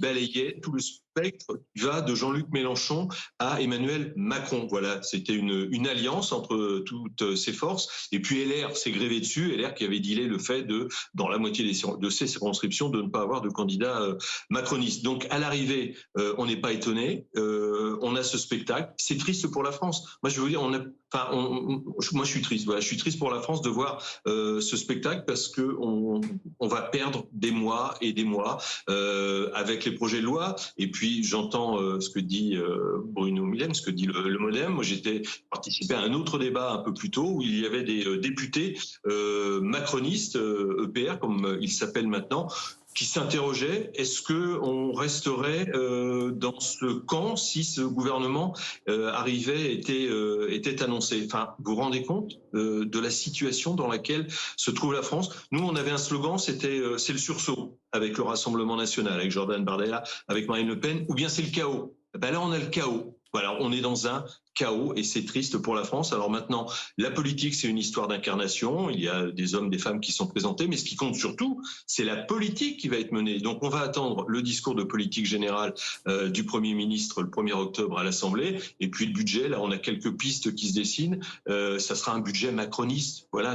balayait tout le spectre qui va de Jean-Luc Mélenchon à Emmanuel Macron. Voilà, c'était une alliance entre toutes ces forces. Et puis LR s'est grévé dessus, LR qui avait dealé le fait de, dans la moitié de ses circonscriptions, de ne pas avoir de candidat macroniste. Donc à l'arrivée, on n'est pas étonné. On a ce spectacle. C'est triste pour la France. Moi, je veux vous dire, moi, je suis triste. Voilà, je suis triste pour la France de voir ce spectacle parce que on va perdre des mois et des mois avec les projets de loi. Et puis, j'entends ce que dit Bruno Millet, ce que dit le MoDem. Moi, j'étais participé à un autre débat un peu plus tôt où il y avait des députés macronistes, EPR, comme ils s'appellent maintenant, qui s'interrogeait, est-ce que on resterait dans ce camp si ce gouvernement était annoncé. Enfin, vous vous rendez compte de la situation dans laquelle se trouve la France? Nous, on avait un slogan, c'était c'est le sursaut avec le Rassemblement national, avec Jordan Bardella, avec Marine Le Pen, ou bien c'est le chaos. Ben là, on a le chaos. Voilà, on est dans un chaos et c'est triste pour la France. Alors maintenant, la politique, c'est une histoire d'incarnation. Il y a des hommes, des femmes qui sont présentés, mais ce qui compte surtout, c'est la politique qui va être menée. Donc on va attendre le discours de politique générale du Premier ministre le 1er octobre à l'Assemblée. Et puis le budget, là, on a quelques pistes qui se dessinent. Ça sera un budget macroniste. Voilà.